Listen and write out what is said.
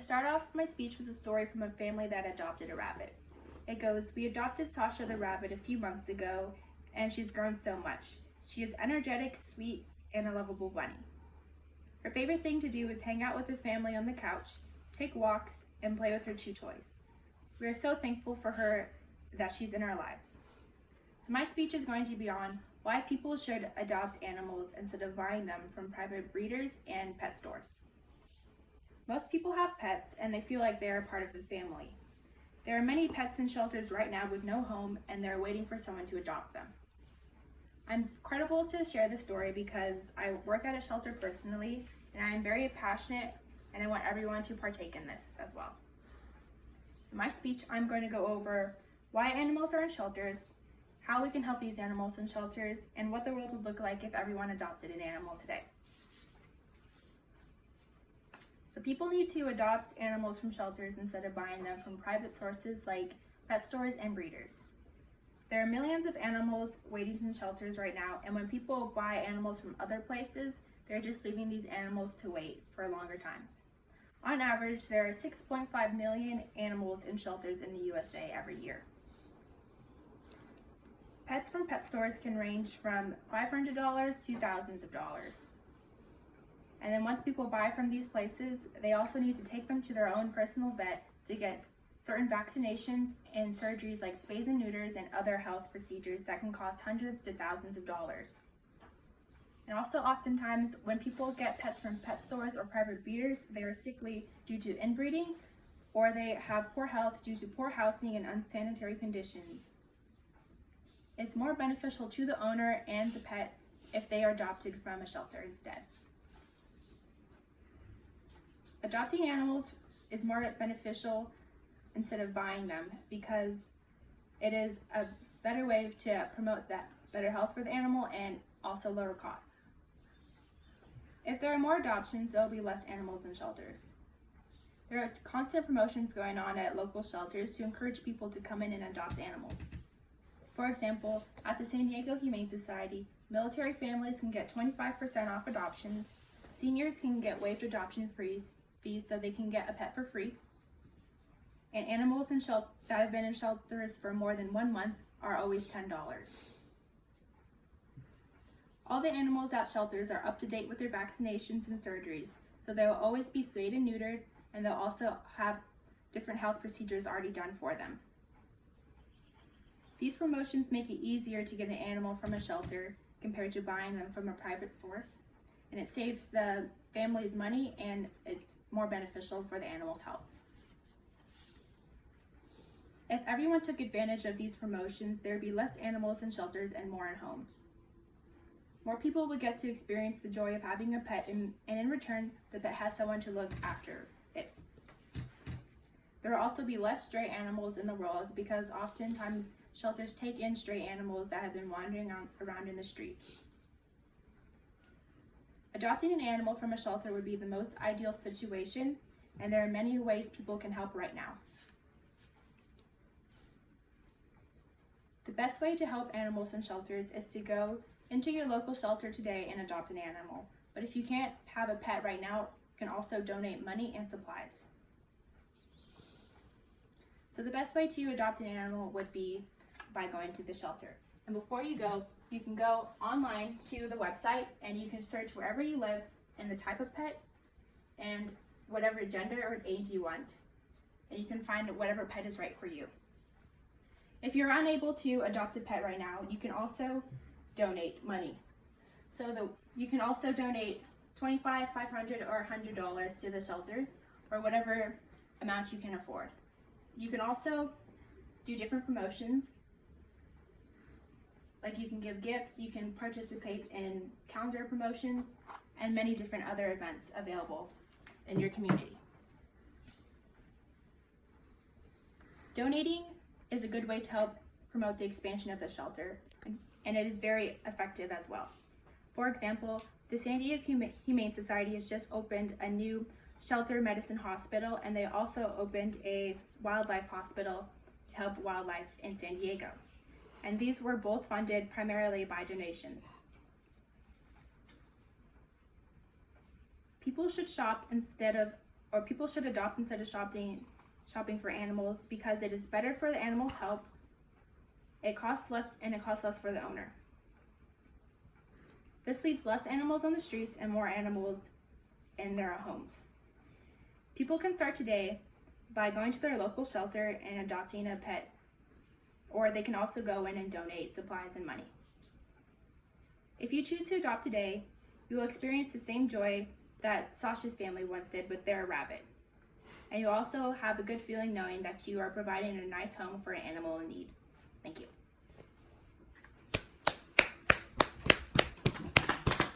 start off my speech with a story from a family that adopted a rabbit. It goes, "We adopted Sasha the rabbit a few months ago, and she's grown so much. She is energetic, sweet, and a lovable bunny. Her favorite thing to do is hang out with the family on the couch, take walks, and play with her chew toys. We are so thankful for her that she's in our lives." So my speech is going to be on why people should adopt animals instead of buying them from private breeders and pet stores. Most people have pets and they feel like they are part of the family. There are many pets in shelters right now with no home and they're waiting for someone to adopt them. I'm credible to share this story because I work at a shelter personally and I am very passionate and I want everyone to partake in this as well. In my speech, I'm going to go over why animals are in shelters, how we can help these animals in shelters, and what the world would look like if everyone adopted an animal today. So people need to adopt animals from shelters instead of buying them from private sources like pet stores and breeders. There are millions of animals waiting in shelters right now, and when people buy animals from other places, they're just leaving these animals to wait for longer times. On average, there are 6.5 million animals in shelters in the USA every year. Pets from pet stores can range from $500 to thousands of dollars. And then once people buy from these places, they also need to take them to their own personal vet to get certain vaccinations and surgeries like spays and neuters and other health procedures that can cost hundreds to thousands of dollars. And also oftentimes when people get pets from pet stores or private breeders, they are sickly due to inbreeding or they have poor health due to poor housing and unsanitary conditions. It's more beneficial to the owner and the pet if they are adopted from a shelter instead. Adopting animals is more beneficial instead of buying them because it is a better way to promote that better health for the animal and also lower costs. If there are more adoptions, there will be less animals in shelters. There are constant promotions going on at local shelters to encourage people to come in and adopt animals. For example, at the San Diego Humane Society, military families can get 25% off adoptions, seniors can get waived adoption fees so they can get a pet for free, and animals that have been in shelters for more than 1 month are always $10. All the animals at shelters are up to date with their vaccinations and surgeries, so they will always be spayed and neutered, and they'll also have different health procedures already done for them. These promotions make it easier to get an animal from a shelter compared to buying them from a private source, and it saves the family's money and it's more beneficial for the animal's health. If everyone took advantage of these promotions, there would be less animals in shelters and more in homes. More people would get to experience the joy of having a pet, and in return, the pet has someone to look after it. There will also be less stray animals in the world because oftentimes shelters take in stray animals that have been wandering around in the street. Adopting an animal from a shelter would be the most ideal situation, and there are many ways people can help right now. The best way to help animals in shelters is to go into your local shelter today and adopt an animal. But if you can't have a pet right now, you can also donate money and supplies. So the best way to adopt an animal would be by going to the shelter. And before you go, you can go online to the website and you can search wherever you live and the type of pet and whatever gender or age you want. And you can find whatever pet is right for you. If you're unable to adopt a pet right now, you can also donate money. So you can also donate $25, $500, or $100 to the shelters, or whatever amount you can afford. You can also do different promotions, like you can give gifts, you can participate in calendar promotions, and many different other events available in your community. Donating is a good way to help promote the expansion of the shelter, and it is very effective as well. For example, the San Diego Humane Society has just opened a new shelter medicine hospital, and they also opened a wildlife hospital to help wildlife in San Diego. And these were both funded primarily by donations. People should shop instead of or people should adopt instead of shopping for animals because it is better for the animal's health. It costs less for the owner. This leaves less animals on the streets and more animals in their homes. People can start today by going to their local shelter and adopting a pet, or they can also go in and donate supplies and money. If you choose to adopt today, you will experience the same joy that Sasha's family once did with their rabbit. And you also have a good feeling knowing that you are providing a nice home for an animal in need. Thank you.